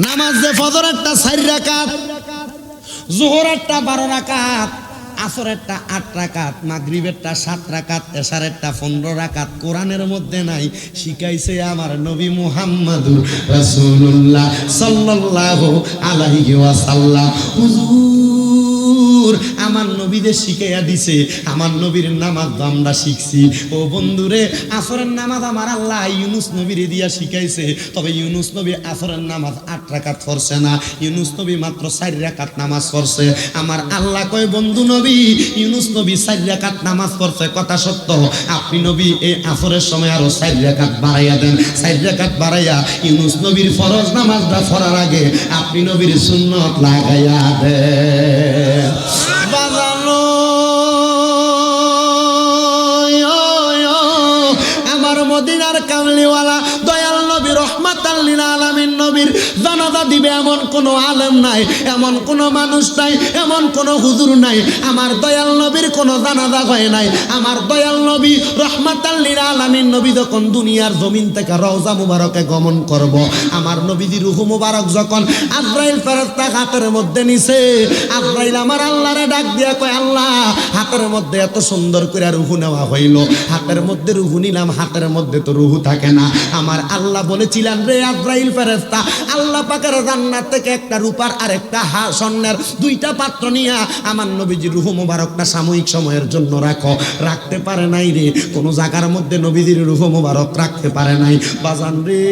নামাজ যে ফজর একটা 4 রাকাত, যোহর একটা 12 রাকাত, আসরেরটা 8 রাকাত, মাগরিবেরটা 7 রাকাত, এশারেরটা 15 রাকাত কোরআনের মধ্যে নাই। শিখাইছে আমার নবী মুহাম্মদুর রাসূলুল্লাহ সাল্লাল্লাহু আলাইহি ওয়াসাল্লাম। হুজুর আমার নবীদের শিখাইয়া দিছে, আমার নবীর নামাজ আমরা শিখছি। ও বন্ধুরে, আসরের নামাজ আমার আল্লাহ ইউনুস নবীরে দিয়া শিখাইছে। তবে ইউনুস নবী আসরের নামাজ 8 রাকাত পড়ছে না, ইউনুস নবী মাত্র 4 রাকাত নামাজ পড়ছে। আমার আল্লাহ কয়, বন্ধু নবী, ইউনুস নবী 4 রাকাত নামাজ পড়ছে, কথা সত্য। আপনি নবী এই আসরের সময় আরো 4 রাকাত বাড়াইয়া দেন। 4 রাকাত বাড়াইয়া ইউনুস নবীর ফরজ নামাজটা পড়ার আগে আপনি নবীর সুন্নত লাগাইয়া দেন। বাজানো আমার মদিনার কামলিওয়ালা দয়াল নবী রহমাতাল লিল আলামিন নবীর জানাজা দিবে এমন কোনো আলেম নাই, এমন কোনো মানুষ নাই, এমন কোনো হুজুর নাই, আমার দয়াল নবীর কোনো জানাজা হয় নাই। আমার দয়াল নবী রহমাতাল লিল আলামিন নবী যখন দুনিয়ার জমিন থেকে রওজা মুবারকে গমন করব, আমার নবীজির রূহ মুবারক যখন আজরাইল ফেরেশতা হাতের মধ্যে নিছে, আজরাইল আমার আল্লাহরে ডাক দিয়া কয়, আল্লাহ হাতের মধ্যে এত সুন্দর করে রূহ নেওয়া হইল, হাতের মধ্যে রূহ নিলাম, হাতের মধ্যে তো রূহ থাকে না। আমার আল্লাহ বলেছিলেন, রে আজরাইল ফেরেশতা, আল্লাহ পাকের জান্নাত থেকে একটা রূপার আর একটা স্বর্ণের 2টা পাত্র নিয়ে আমার নবীজির রূহ মুবারকটা সাময়িক সময়ের জন্য রাখো। রাখতে পারে নাই রে, কোন জায়গার মধ্যে নবীজির রূহ মুবারক রাখতে পারে নাই। বাজান রে,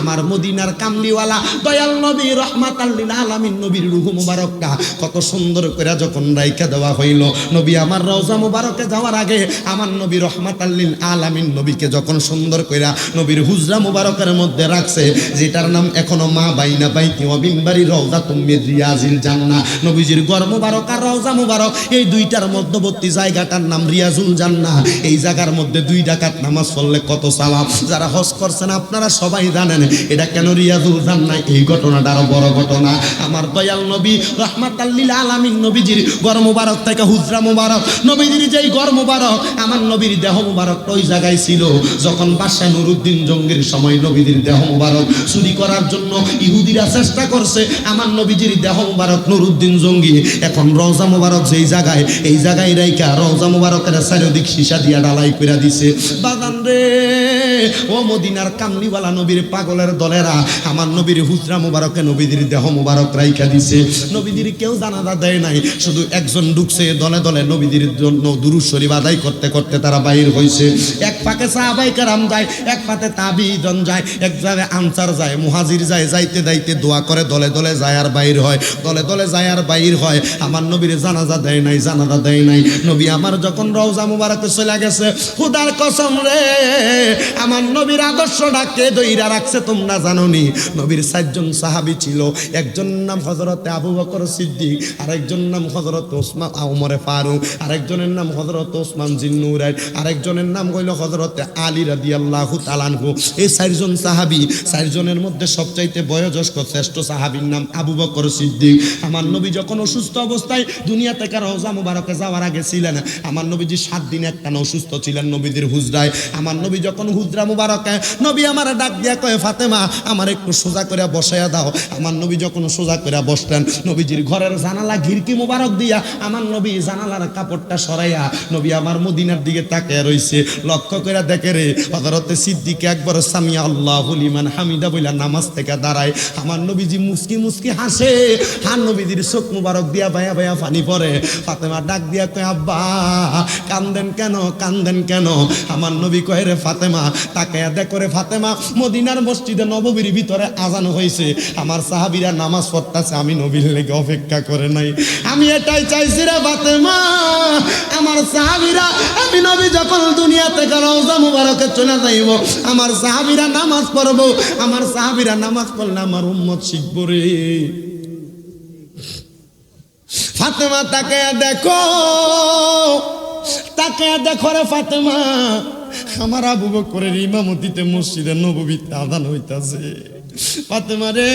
আমার মদিনার কামলিওয়ালা দয়াল নবী রহমাতাল লিল আলামিন নবীর রূহ মুবারকটা কত সুন্দর করে যখন রাইখা দেওয়া হইল, নবী আমার রওজা মুবারকে যাওয়ার আগে আমার নবী রহমাতাল লিল আলামিন নবীকে যখন সুন্দর করে নবীর হুজরা মুবারকের মধ্যে রাখছে, যেটার নাম এখনো মা বাইনা বাইতি ওয়া মিনবারি রাউযাতুম মির রিয়াজিল জান্নাহ। নবীজির ঘর মুবারক আর রওজা মুবারক এই দুইটার মধ্যবর্তী জায়গাটার নাম রিয়াজুল জান্নাহ। এই জায়গার মধ্যে 2 রাকাত নামাজ পড়লে কত সওয়াব। যারা হজ করছেন আপনারা সবাই জানেন এটা কেন রিয়াজুল জান্নাহ। এই ঘটনাটা আরো বড় ঘটনা। আমার দয়াল নবী রহমাতাল লিল আলামিন নবীজির ঘর মুবারক থেকে হুজরা মুবারক, নবীজির যেই ঘর মুবারক, আমার নবীর দেহ মুবারক ওই জায়গায় ছিল। যখন বাদশা নুরউদ্দিন জঙ্গির সময় নবীজির দেহ মুবারক চুরি করার জন্য ইহুদিরা চেষ্টা করছে, আমার নবীজির দেহ মুবারক নুরউদ্দিন জঙ্গি এখন রওজা মুবারক যেই জায়গায়, এই জায়গায় রাইখা রওজা মুবারকের চারিদিক সীসা দিয়া ঢালাই করে দিছে। বাগান রে, ও মদিনার কামলিওয়ালা নবীর পাগলের দলেরা, আমার নবীর হুজরা মুবারকে নবীজির দেহ মুবারক রাইখা দিছে। নবীজির কেউ জানাজা দেয় নাই, শুধু একজন ঢুকছে দলে দলে নবীজির জন্য দুরূদ শরীফ আদায় করতে করতে তারা বাইর হইছে। এক পাকে সাহাবায়ে কেরাম যায়, এক পাতে তাবিঈন যায়, এক জায়গায় আনসার যায়, মুহাজির যায়, যাইতে যাইতে দোয়া করে দলে দলে যায় আর বাইর হয়, দলে দলে যায় আর বাইর হয়। আমার নবীর জানাজা দেয় নাই, জানাজা দেয় নাই। নবী আমার যখন রওজা মুবারকে চলে গেছে, খোদার কসম রে, আমার নবীর আদর্শটা কে দইরা রাখছে তোমরা জানো নি? নবীর 4 জন সাহাবী ছিল, একজনের নাম হযরতে আবু বকর সিদ্দিক, আরেকজনের নাম হযরত ওসমান ওমর ফারুক, আরেকজনের নাম হযরত ওসমান জিন্নুরাইন, আরেকজনের নাম হইল হযরতে আলী রাদিয়াল্লাহু তাআলা আনহু। এই 4 জন সাহাবী, 4 জনের মধ্যে সবচাইতে বয়োজ্যেষ্ঠ শ্রেষ্ঠ সাহাবীর নাম আবু বকর সিদ্দিক। আমার নবী যখন অসুস্থ অবস্থায় দুনিয়া থেকে রওজা মুবারকে যাওয়ার আগে ছিলেন, আমার নবীজি 7 দিন একটানা অসুস্থ ছিলেন নবীদের হুজরায়। আমার নবী যখন হুজরা মুবারকে, নবী আমার ডাক দিয়া কয়, ফাতেমা আমার একটু সোজা করে বসাইয়া দাও। আমার নবী যখন সোজা করে বসলেন, নবীজির ঘরের জানালা খিড়কি মুবারক দিয়া আমার নবী জানালার কাপড়টা সরাইয়া নবী আমার মদিনার দিকে তাকিয়ে রইছে। লক্ষ্য করে দেখে রে, হযরতে সিদ্দিক একবার সামিয়া আল্লাহু লিমান হামিদা বইলা নামাজ থেকে দাঁড়ায়। আমার নবীজি মুস্কি মুস্কি হাসে, আর নবীজির চোখ মুবারক দিয়া বায়া বায়া পানি পড়ে। ফাতেমা ডাক দিয়া কয়, আব্বা কান্দেন কেন, কান্দেন কেন? আমার নবী কয়, রে ফাতেমা তাকায়া দেখো রে ফাতেমা, মদিনার মসজিদে নববীর ভিতরে আজান হয়েছে, আমার সাহাবীরা নামাজ পড়তেছে, আমি নবীর লেগে অপেক্ষা করে নাই। আমি এটাই চাইছি রে ফাতেমা, আমার সাহাবীরা, আমি নবী যখন দুনিয়া থেকে রওজা মুবারকে চলে যাইব, আমার সাহাবীরা নামাজ পড়বো, আমার সাহাবীরা নামাজ পড়লে আমার উম্মত শিখবো রে। ফাতেমা তাকায়া দেখো, তাকায়া দেখো রে ফাতেমা, আমার আবু বকরের ইমামতিতে মসজিদে নববীতে আযান হইতাছে। ফাতেমা রে,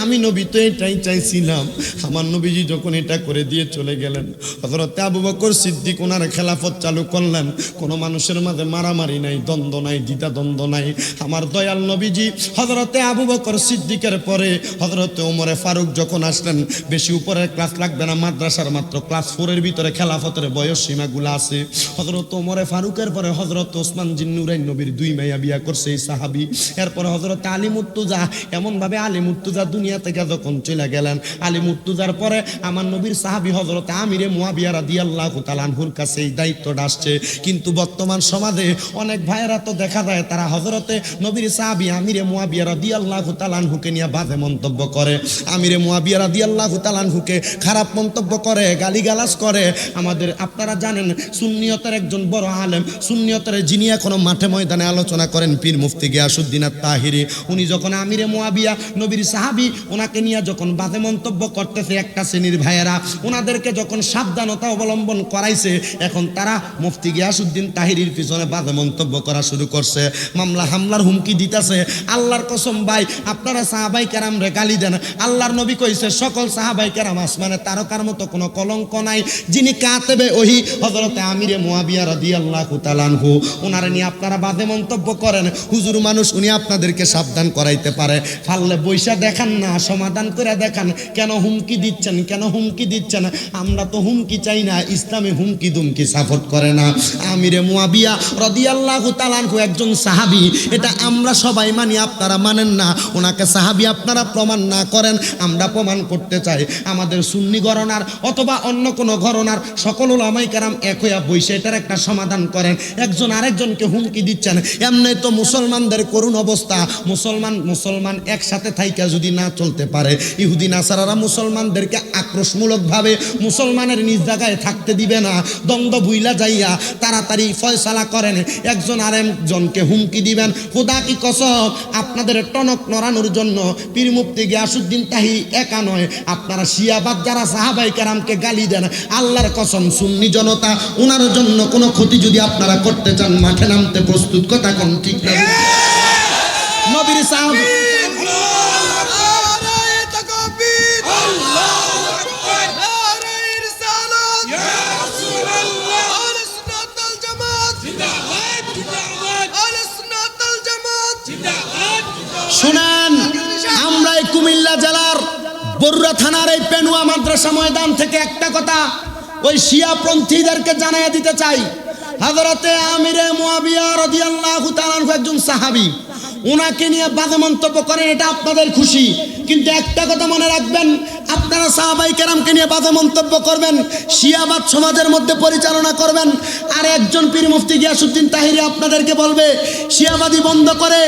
আমি নবী তো এটাই চাইছিলাম। আমার নবীজি যখন এটা করে দিয়ে চলে গেলেন, হযরত আবু বকর সিদ্দিক ওনার খেলাফত চালু করলেন। কোনো মানুষের মাঝে মারামারি নাই, দ্বন্দ্ব নাই, দ্বিধা দ্বন্দ্ব নাই। আমার দয়াল নবীজি হযরতে আবু বকর সিদ্দিকের পরে হযরতে ওমরে ফারুক যখন আসলেন, বেশি উপরের ক্লাস লাগবে না, মাদ্রাসার মাত্র ক্লাস 4 এর ভিতরে খেলাফতের বয়স সীমাগুলো আছে। হযরত ওমরে ফারুকের পরে হযরত ওসমান জিন্নুরাইন নবীর 2 মাইয়া বিয়া করছে এই সাহাবী। এরপরে হযরত আলী মুর্তজা, এমনভাবে আলী মুর্তজা দুনিয়া থেকে যখন চলে গেলেন, আলী মুর্তজার পরে আমার নবীর সাহাবী হযরত আমিরে মুয়াবিয়া রাদিয়াল্লাহু তাআলা আনহুর কাছে এই দায়িত্বটা আসছে। কিন্তু বর্তমান সমাজে অনেক ভাইয়েরা তো দেখা যায় তারা হযরতে নবীর সাহাবী আমিরে মুয়াবিয়া রাদিয়াল্লাহু তাআলা আনহুকে নিয়ে বাজে মন্তব্য করে, আমিরে মুয়াবিয়া রাদিয়াল্লাহু তাআলা আনহুকে খারাপ মন্তব্য করে, গালিগালাজ করে। আমাদের আপনারা জানেন সুন্নিয়তের একজন বড় আলেম, সুন্নিয়তের যিনি এখনো মাঠে ময়দানে আলোচনা করেন, পীর মুফতি গিয়াসউদ্দিন আত-তাহিরি, উনি যখন আমিরে মুয়াবিয়া নবীর সাহাবী ওনাকে নিয়ে যখন বাজে মন্তব্য করতেছে, একটা শ্রেণীর ভাইয়েরা ওনাদেরকে যখন সাবধানতা অবলম্বন করাইছে, এখন তারা মুফতি গিয়াসউদ্দিন তাহিরির পিছনে বাজে মন্তব্য করা শুরু করছে, মামলা হামলার হুমকি দিতেছে। আল্লাহর কসম ভাই, আপনারা সাহাবাই কেরাম রে গালি দেন, আল্লাহর নবী কইছে সকল সাহাবাই কেরাম আসমানে তারকার মতো কোনো কলঙ্ক নাই। যিনি কাতেবে ওহি হযরত আমিরে মুয়াবিয়া রাদিয়াল্লাহু তাআলা আনহু, ওনারে নিয়ে আপনারা বাজে মন্তব্য করেন। হুজুর মানুষ, উনি আপনাদেরকে সাবধান করাইতে পারে, পারলে বৈশা দেখান না, সমাধান করে দেখান। কেন হুমকি দিচ্ছেন, কেন হুমকি দিচ্ছেন? আমরা তো হুমকি চাই না, ইসলামে হুমকি দুমকি সাপোর্ট করে না। আমিরে মুয়াবিয়া রাদিয়াল্লাহু তাআলা আনহু একজন সাহাবী, এটা আমরা সবাই মানি, আপনারা মানেন না। ওনাকে সাহাবী আপনারা প্রমাণ না করেন, আমরা প্রমাণ করতে চাই। আমাদের সুন্নি ঘরানার অথবা অন্য কোনো ঘরানার সকল উলামায়ে কেরাম এক হইয়া বইসে এটার একটা সমাধান করেন। একজন আরেকজনকে হুমকি দিচ্ছেন, এমনি তো মুসলমানদের করুণ অবস্থা। মুসলমান একসাথে থাইকা যদি না চলতে পারে, ইহুদি নাসারারা মুসলমানদেরকে আক্রোশমূলকভাবে মুসলমানের নিজ জায়গায় থাকতে দিবে না। দ্বন্দ্ব ভুইলা যাইয়া তাড়াতাড়ি ফয়সালা করেন, একজন আরেকজনকে হুমকি দিবেন। খোদা কি কসম, আপনাদের টনক নড়ানোর জন্য পীর মুফতি গিয়াসউদ্দিন তাহি একা নয়, আপনারা শিয়াবাদ যারা সাহাবাই কেরামকে গালি দেন, আল্লাহর কসম সুন্নি জনতা ওনার জন্য কোনো ক্ষতি যদি আপনারা করতে চান, মাঠে নামতে প্রস্তুত। কথা কোন ঠিক না? নবীর সাহাবী শুনেন, আমরা এই কুমিল্লা জেলার বরুড়া থানার এই পেনুয়া মাদ্রাসা ময়দান থেকে একটা কথা ওই শিয়াপন্থীদেরকে জানাইয়া দিতে চাই। হযরতে আমিরে মুয়াবিয়া রাদিয়াল্লাহু তাআলা আনহু একজন সাহাবী, ওনাকে নিয়ে বাজে মন্তব্য করেন, এটা আপনাদের খুশি। কিন্তু একটা কথা মনে রাখবেন, আপনারা সাহাবাই কেরামকে নিয়ে বাজে মন্তব্য করবেন, শিয়াবাদ সমাজের মধ্যে পরিচালনা করবেন, আর একজন পীর মুফতি গিয়াসউদ্দিন তাহিরি আপনাদেরকে বলবে শিয়াবাদী বন্ধ করে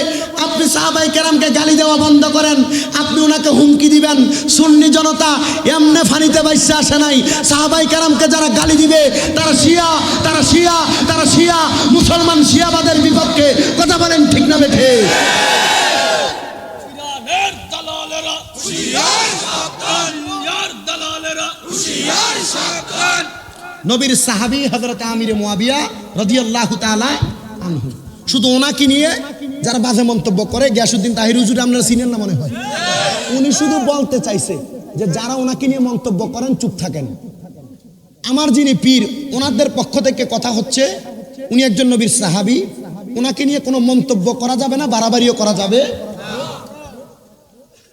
আপনি সাহাবাই কেরামকে গালি দেওয়া বন্ধ করেন, আপনি ওনাকে হুমকি দিবেন। সুন্নি জনতা এমনে ফানিতে বাইসা আসে নাই। সাহাবাই কেরামকে যারা গালি দিবে তারা শিয়া, তারা শিয়া, তারা শিয়া, মুসলমান শিয়াবাদের বিপক্ষে। কথা বলেন ঠিক না বেঠে? নবীর সাহাবী হযরত আমিরে মুয়াবিয়া রাদিয়াল্লাহু তাআলা আনহু, শুধু ওনাকে নিয়ে যারা বাজে মন্তব্য করে, গিয়াসউদ্দিন তাহিরি হুজুর আপনারা চিনেন না মনে হয়, উনি শুধু বলতে চাইছে যে যারা ওনাকে নিয়ে মন্তব্য করেন চুপ থাকেন। আমার যিনি পীর, ওনাদের পক্ষ থেকে কথা হচ্ছে, উনি একজন নবীর সাহাবী, ওনাকে নিয়ে কোনো মন্তব্য করা যাবে না, বাড়াবাড়িও করা যাবে,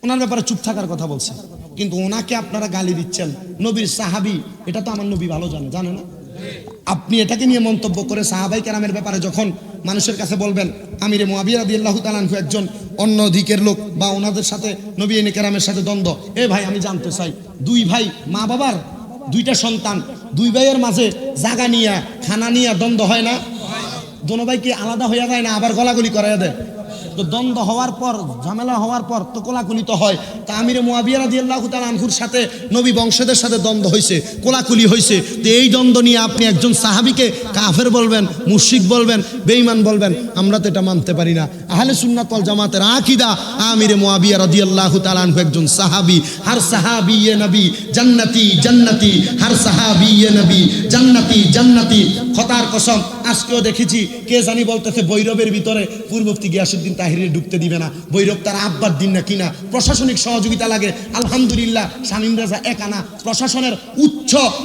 ওনার ব্যাপারে চুপ থাকার কথা বলছে। কিন্তু ওনাকে আপনারা গালি দিচ্ছেন, নবীর সাহাবী, এটা তো আমার নবী ভালো জানে না? আপনি এটাকে নিয়ে মন্তব্য করে সাহাবাই কেরামের ব্যাপারে যখন মানুষের কাছে বলবেন, আমিরে মুয়াবিয়া রাদিয়াল্লাহু তাআলা আনহু একজন অন্য দিকের লোক, বা ওনাদের সাথে নবী কেরামের সাথে দ্বন্দ্ব। এ ভাই, আমি জানতে চাই, দুই ভাই, মা বাবার দুইটা সন্তান, দুই ভাইয়ের মাঝে জায়গা নিয়ে খানা নিয়ে দ্বন্দ্ব হয় না? দোনো ভাই কি আলাদা হইয়া যায় না আবার গলাগলি করাইয়া দেয়? তো দ্বন্দ্ব হওয়ার পর, ঝামেলা হওয়ার পর তো কোলাকুলি তো হয়। তা আমিরে মুয়াবিয়া রাদিয়াল্লাহু তাআলা আনহুর সাথে নবী বংশদের সাথে দ্বন্দ্ব হয়েছে, কোলাকুলি হয়েছে। তো এই দ্বন্দ্ব নিয়ে আপনি একজন সাহাবীকে কাফের বলবেন, মুশরিক বলবেন, বেঈমান বলবেন? আমরা তো এটা মানতে পারি না। আহলে সুন্নাত ওয়াল জামাতের আকীদা, আমিরে মুয়াবিয়া রাদিয়াল্লাহু তাআলা আনহু একজন সাহাবী। হর সাহাবী ইয়ে নবী জান্নাতি জান্নাতি, হর সাহাবী ইয়ে নবী জান্নাতি জান্নাতি। খোদার কসম, আজকেও দেখেছি কে জানি বলতেছে ভৈরবের ভিতরে পূর্ব মুফতি গিয়াসউদ্দিন তাহিরি ঢুকতে দিবে না, ভৈরব তার আব্বার দিন না কিনা, প্রশাসনিক সহযোগিতা লাগে। আলহামদুলিল্লাহ শামীম রেজা একানা প্রশাসনের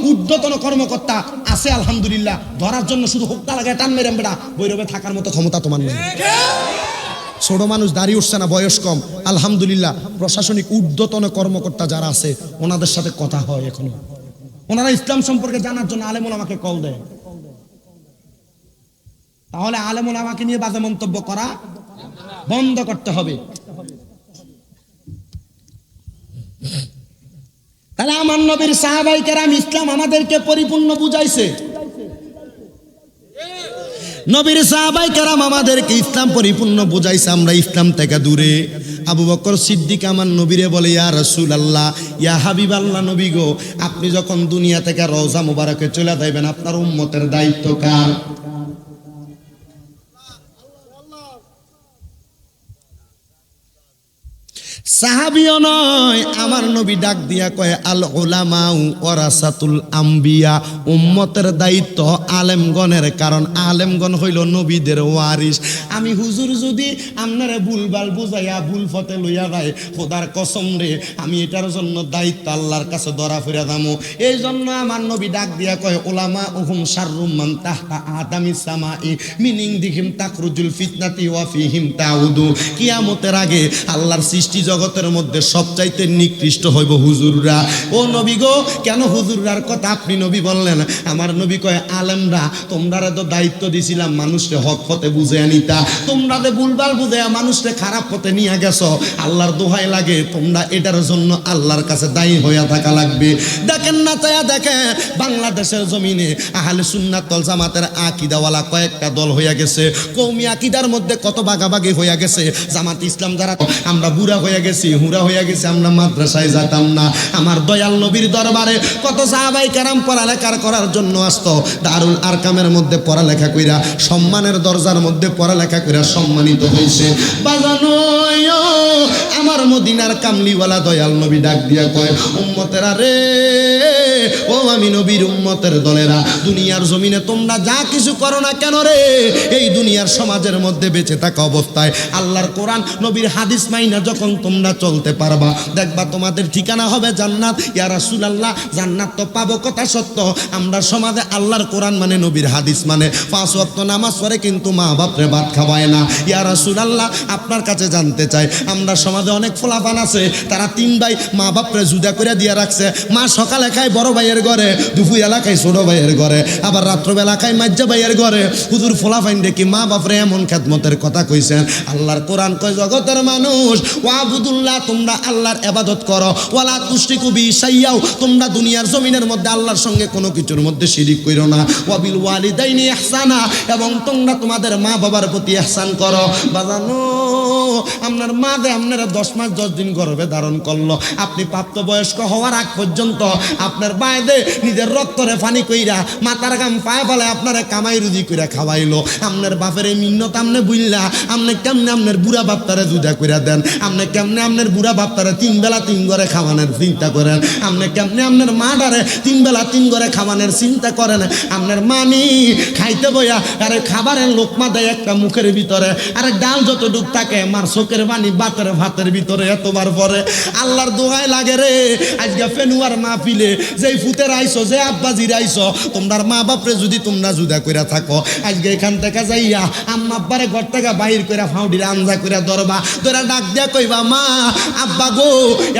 ঊর্ধ্বতন কর্মকর্তা আছে আলহামদুলিল্লাহ, ধরার জন্য শুধু হুক্কা লাগে টান মেরে বেড়া, ভৈরবে থাকার মতো ক্ষমতা তোমার নেই। ছোট মানুষ দাঁড়িয়ে উঠছে না, বয়স কম, আলহামদুলিল্লাহ প্রশাসনিক ঊর্ধ্বতন কর্মকর্তা যারা আছে ওনাদের সাথে কথা হয় এখনো, ওনারা ইসলাম সম্পর্কে জানার জন্য আলেম ওলামাকে কল দেয়। তাহলে আলেম ওলামাকে নিয়ে বাজে মন্তব্য করা বন্ধ করতে হবে। তাহলে আমার নবীর সাহাবায়ে কেরাম ইসলাম আমাদেরকে পরিপূর্ণ বুঝাইছে, নবীর সাহাবায়ে কেরাম আমাদেরকে ইসলাম পরিপূর্ণ বুঝাইছে, আমরা ইসলাম থেকে দূরে। আবু বকর সিদ্দিক আমার নবীরে বলে, ইয়া রাসূলুল্লাহ, ইয়া হাবিবাল্লাহ, নবী গো, আপনি যখন দুনিয়া থেকে রওজা মুবারকে চলে যাবেন আপনার উম্মতের দায়িত্ব কার? সাহাবিও নয়, আমার নবী ডাক দিয়া কয়, আল উলামাউ ওয়ারাসাতুল আম্বিয়া, উম্মতের দায়িত্ব আলেমগণের, কারণ আলেমগণ হইল নবীদের ওয়ারিস। আমি হুজুর যদি আপনারে ভুলভাল বুঝাইয়া ভুল পথে লইয়া যায়, খোদার কসম রে আমি এটার জন্য দায়িত্ব আল্লাহর কাছে ধরা ফিরে যাবো। এই জন্য আমার নবী ডাক দিয়া কয়, উলামা উহুম শাররুম মান তাহতা আদামিস সামাই মিনিং দিহিম তাখরুজুল ফিতনাতি ওয়া ফিহিম তাউদু। কিয়ামতের আগে আল্লাহর সৃষ্টি জগতের মধ্যে সবচাইতে নিকৃষ্ট হইব হুজুররা। ও নবী গো, কেন হুজুররার কথা আপনি নবী বললেন? আমার নবী কয়, আলেমরা তোমরা তো দায়িত্ব দিছিলাম মানুষকে হক পথে বুঝে আনিতা, তোমরা যে ভুলভাল বুঝে মানুষকে খারাপ পথে নিয়ে গেছো, আল্লাহর দোহাই লাগে তোমরা এটার জন্য আল্লাহর কাছে দায়ী হইয়া থাকা লাগবে। দেখেন না চায়া দেখেন বাংলাদেশের জমিনে আহলে সুন্নাত ওয়াল জামাতের আকীদাওয়ালা কয়েকটা দল হইয়া গেছে, কওমি আকীদার মধ্যে কত ভাগাভাগি হইয়া গেছে। জামাত ইসলাম যারা আমরা বুড়া হইয়া গেছি, হুরা হইয়া গেছে, আমরা মাদ্রাসায় যেতাম না। আমার দয়াল নবীর দরবারে কত সাহাবায়ে কেরাম পড়ালেখা করার জন্য আসতো, দারুল আরকামের মধ্যে পড়ালেখা কইরা সম্মানের দরজার মধ্যে পড়ালেখা কইরা সম্মানিত হইছে। বাজানো আমার মদিনার কামলিওয়ালা দয়াল নবী ডাক দিয়া কয়, উম্মতেরা রে, ও আমি নবীর উম্মতের দলেরা, দুনিয়ার জমিনে তোমরা যা কিছু করো না কেন রে, এই দুনিয়ার সমাজের মধ্যে বেঁচে থাকা অবস্থায় আল্লাহর কোরআন নবীর হাদিস মাইনা যখন তোমরা চলতে পারবা, দেখবা তোমাদের ঠিকানা হবে জান্নাত। ইয়া রাসূলুল্লাহ, জান্নাত তো পাবো কথা সত্য, আমরা সমাজে আল্লাহর কোরআন মানে নবীর হাদিস মানে 5 ওয়াক্ত নামাজ পড়ে কিন্তু মা বাপরে ভাত খাওয়ায় না। ইয়া রাসূলুল্লাহ, আপনার কাছে জানতে চাই, আমরা সমাজে অনেক ফলাফান আছে, তারা 3 ভাই মা বাপরে জুদা করে দিয়ে রাখছে। মা সকালে খায় বড় ভাইয়ের ঘরে, দুপুর এলাকায় ছোট ভাইয়ের ঘরে, আবার রাত্রবেলা খায় মাজ্জা ভাইয়ের ঘরে। হুজুর ফলাফাইন দেখি মা বাপরে এমন খেদমতের কথা কইছেন। আল্লাহর কোরআন কয়, জগতের মানুষ ওয়াবুদুল্লাহ, তোমরা আল্লাহর ইবাদত করো, ওয়ালা তুশরিকু বিহি শাইয়াও, তোমরা দুনিয়ার জমিনের মধ্যে আল্লাহর সঙ্গে কোনো কিছুর মধ্যে শিরিক কইরো না। ওয়াবিল ওয়ালিদাইনি ইহসানা, এবং তোমরা তোমাদের মা বাবার প্রতি ইহসান করো। বাজানো, আপনার মা দে আপনারা 10 মাস 10 দিন গর্ভে ধারণ করলো, আপনি প্রাপ্তবয়স্ক হওয়ার আগ পর্যন্ত আপনার বায়দে নিজের রক্তরে পানি কইরা মাথার গাম পায়ে ফেলে আপনারে কামাই রুজি কইরা খাওয়াইলো। আপনার বাপের এই মিন্নত আমনে বুইল্লা, আপনি কেমনে আপনার বুড়া বাপটারে জুদা কইরা দেন, আপনি কেমনে আপনার বুড়া বাপটারে 3 বেলা 3 ঘরে খাওয়ানোর চিন্তা করেন, আপনি কেমনে আপনার মাটারে 3 বেলা 3 ঘরে খাওয়ানোর চিন্তা করেন। আপনার মানি খাইতে বইয়া আরে খাবারের লোকমা দেয় একটা মুখের ভিতরে, আরে ডাল যতটুক থাকে মার চোখের পানি বাতের ভাতের ভিতরে এতবার পরে। আল্লাহর দোহাই লাগে রে, আজকে ফেনুয়ার মাহফিলে যেই ফুতের আইছো, যে আব্বাজির আইছো, তোমরার মা বাপরে যদি তোমরা জুদা কইরা থাকো, আজকে এখান থেকে যাইয়া আম্মা আব্বারে ঘর থেকে বাহির কইরা ফাউডির আঞ্জা কইরা ধরবা, তোরা ডাক দিয়া কইবা, মা আব্বা গো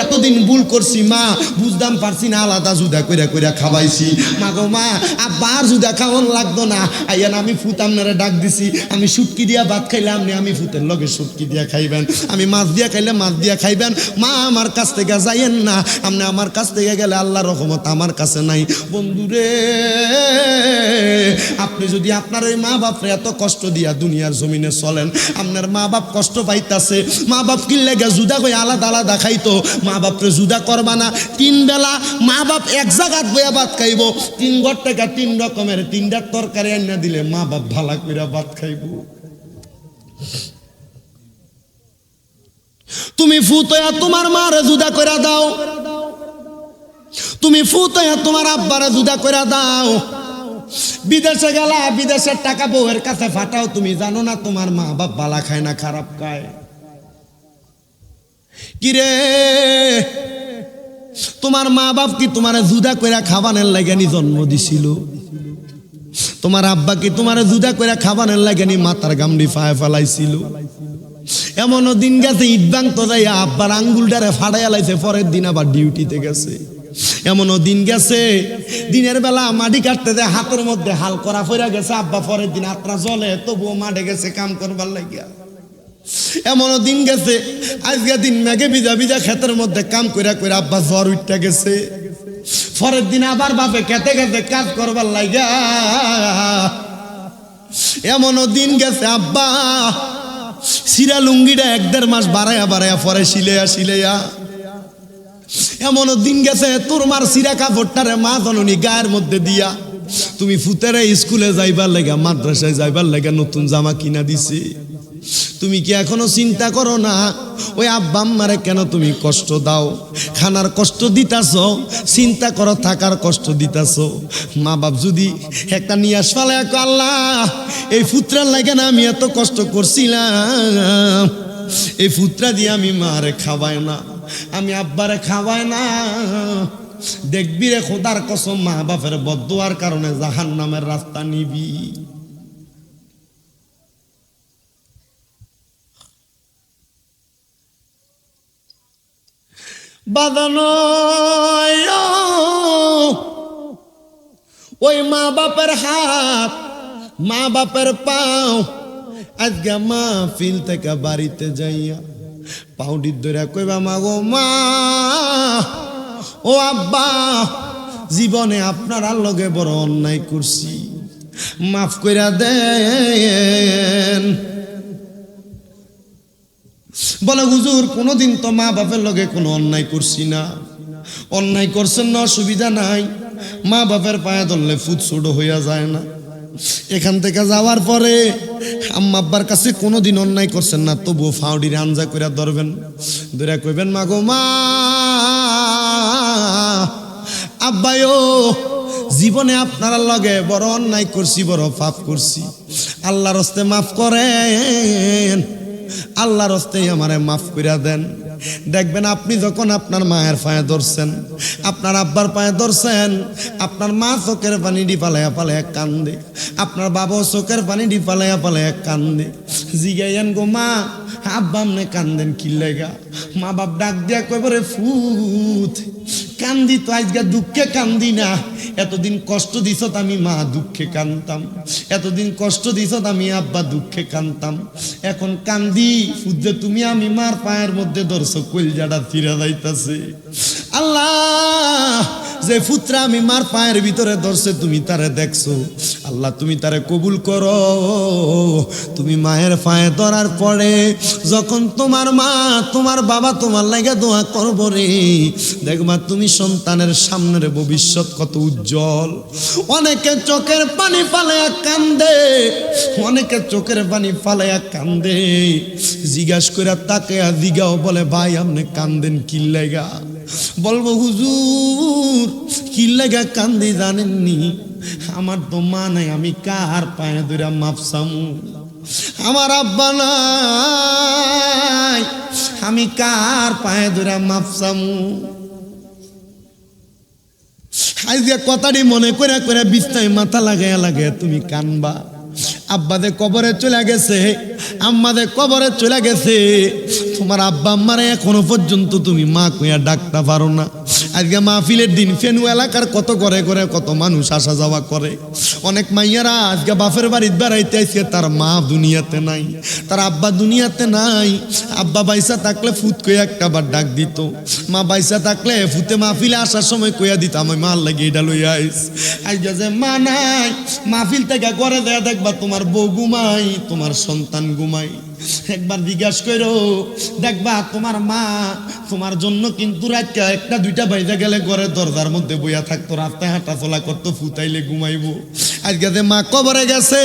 এতদিন ভুল করছি, মা বুঝদাম পারছি না, আলাদা জুদা কইরা কইরা খাওয়াইছি, মা গো মা আব্বা আর জুদা খাওয়ান লাগতো না, আইয়ান আমি ফুত আপনারা ডাক দিছি, আমি শুটকি দিয়া ভাত খাইলাম নি, আমি ফুতের লগে শুটকি দিয়া খাইবেন, আমি মাছ দিয়া খাইলে মাছ দিয়া খাইবেন। মা আমার কাছ থেকে যাইয়েন না, আপনি আমার কাছ থেকে গেলে আল্লাহর রহমত আমার কাছে নাই। বন্ধুরে, আপনি যদি আপনার ওই মা বাপরে এত কষ্ট দিয়া দুনিয়ার জমিনে চলেন, আপনার মা বাপ কষ্ট পাইতাছে, মা বাপ কিনলে গে জুদা কই আলাদা আলাদা খাইতো, মা বাপরে জুদা করবা না। 3 বেলা মা বাপ এক জায়গাত বইয়া ভাত খাইব, 3 ঘর থেকে 3 রকমের 3টা তরকারি আইনা দিলে মা বাপ ভালা কইরা ভাত খাইব। তুমি ফুতয়া তোমার মারে জুদা কইরা দাও, তুমি ফুতয়া তোমার আব্বারে জুদা কইরা দাও, বিদেশে গেলা, বিদেশের টাকা বউয়ের কাছে ফাটাও, তুমি জানো না তোমার মা বাপ বালা খায় না খারাপ খায়? কিরে, তোমার মা বাপ কি তোমার জুদা কইরা খাবানের লাগানি জন্ম দিছিল? তোমার আব্বা কি তোমার জুদা কইরা খাবানের লাগানি মাথার গামড়ি ফায় ফেলাইছিল? এমনও দিন গেছে ইট ভাঙতো যাইয়া আব্বার আঙ্গুলটারে ফাড়াইয়া লাইছে, পরের দিন আবার ডিউটিতে গেছে। এমনও দিন গেছে দিনের বেলা মাটি কাটতে যায় হাতের মধ্যে হাল করা ফেরা গেছে, আব্বা পরের দিন আত্রা জলে তবুও মাঠে গেছে কাম করবার লাগিয়া। এমনও দিন গেছে আজকে দিন মেঘে ভিজা ভিজা ক্ষেতের মধ্যে কাম কইরা কইরা আব্বা জ্বর উঠতে গেছে, পরের দিন আবার বাপে খেতে গেছে কাজ করবার লাগিয়া। এমনও দিন গেছে আব্বা সিরা লুঙ্গিটা 1-1.5 মাস বাড়াইয়া বাড়াইয়া পরে সিলেয়া। এমনও দিন গেছে তোর মার সিরা কাপড়টারে মা জননী গায়ের মধ্যে দিয়া তুমি ফুতেরে স্কুলে যাইবার লাগা মাদ্রাসায় যাইবার লাগা নতুন জামা কিনা দিছে। তুমি কি এখনো চিন্তা করো না ওই আব্বা আম্মারে কেন তুমি কষ্ট দাও? খানার কষ্ট দিতাছ, চিন্তা করো থাকার কষ্ট দিতাছ। মা বাপ যদি একটা নিয়ে আসলে আল্লাহ এই পুত্রের লাগে না আমি এত কষ্ট করছিলাম, এই পুত্রা দিয়ে আমি মারে খাওয়াই না, আমি আব্বারে খাওয়াই না, দেখবি রে খোদার কসম মা বাপের বদদুয়ার কারণে জাহান্নামের রাস্তা নিবি। বাদানো ওই মা বাপের হাত, মা বাপের পাও, আজকে মাহফিল থেকে বাড়িতে যাইয়া পাউডির ধরে কইবা মা গো মা, ও আব্বা, জীবনে আপনার লগে বড় অন্যায় করছি, মাফ কইরা দেন। বলে হুজুর কোনোদিন তো মা বাপের লগে কোনো অন্যায় করছি না। অন্যায় করছেন না, অসুবিধা নাই, মা বাপের পায়ে ধরলে ফুট ছোট হইয়া যায় না। এখান থেকে যাওয়ার পরে আম্মা আব্বার কাছে কোনোদিন অন্যায় করছেন না, তবুও ফাউডির আঞ্জা করে ধরবেন, ধরে কইবেন মা গো মা, আব্বায়ো, জীবনে আপনার লগে বড় অন্যায় করছি, বড় পাপ করছি, আল্লাহর হস্তে মাফ করেন, আল্লাহর হস্তেই আমারে মাফ কইরা দেন। দেখবেন আপনি যখন আপনার মায়ের পায়ে ধরছেন, আপনার আব্বার পায়ে ধরছেন, আপনার মা চোখের পানি ডিপালাইয়া পালাইয়া কান্দে, আপনার বাবা চোখের পানি ডিপালাইয়া পালাইয়া কান্দে। জিগাইয়েন গো মা, আব্বা আমনে কান্দেন কি লেগা? মা বাপ ডাক দিয়া কইবরে ফুত কান্দি তো আজকে দুঃখে কান্দি না, এতদিন কষ্ট দিছত আমি মা দুঃখে কান্দতাম, এতদিন কষ্ট দিছত আমি আব্বা দুঃখে কান্দতাম, এখন কান্দি ফুদে তুমি আমি মার পায়ের মধ্যে ধরছো, কইলজাটা ফিরা যাইতাছে। আল্লাহ, যে পুত্রা আমি মার পায়ের ভিতরে ধরছে তুমি তারে দেখছো, আল্লাহ তুমি তারে কবুল করো। তুমি মায়ের পায়ে ধরার পরে যখন তোমার মা তোমার বাবা তোমার লাগে দোয়া করবো রে, দেখবা তুমি সন্তানের সামনের ভবিষ্যৎ কত উজ্জ্বল। অনেকে চোখের পানি ফালাইয়া কান্দে, অনেকে চোখের পানি ফালাইয়া কান্দে, জিজ্ঞাসা করে তাকে জিগাও, বলে ভাই আপনি কান্দেন কি লাগা? বলবো হুজুর কি লাগা কান্দি জানেননি? আমার তো মা নাই, আমি কার পায়ে ধরে মাপ চামু? আমার আব্বা নাই, আমি কার পায়ে ধরে মাপ চামু? আজকে কথাটি মনে করে করে বিছনায় মাথা লাগাইয়া লাগাইয়া তুমি কানবা। আব্বাদের কবরে চলে গেছে, আম্মাদের কবরে চলে গেছে, তোমার আব্বা আম্মারে এখনো পর্যন্ত তুমি মা কইয়া ডাকতে পারো না। আজকে মাহফিলের দিন ফেনু এলাকার কত করে করে কত মানুষ আসা যাওয়া করে। অনেক মাইয়ারা আজকে বাপের বাড়িতে বেড়াইতে আইছে, তার মা দুনিয়াতে নাই, তার আব্বা দুনিয়াতে নাই। আব্বা বাইসা থাকলে ফুত কইয়া একটা বার ডাক দিত, মা বাইসা থাকলে ফুতে মাহফিলে আসার সময় কইয়া দিত আমি মার লাগে এটা লইয়া আইস। আজকে যে মা নাই, মাহফিল থেকে করে দেয়া দেখবা তোমার বউ ঘুমাই, তোমার সন্তান ঘুমাই। একবার জিজ্ঞাসা করো, দেখবা তোমার মা তোমার জন্য কিন্তু রাত 1টা 2টা বাইজা গেলে ঘরে দরজার মধ্যে বইয়া থাকতো, রাস্তায় হাঁটা চলা করতো, ফুতাইলে ঘুমাইবো। আজকে যে মা কবরে গেছে,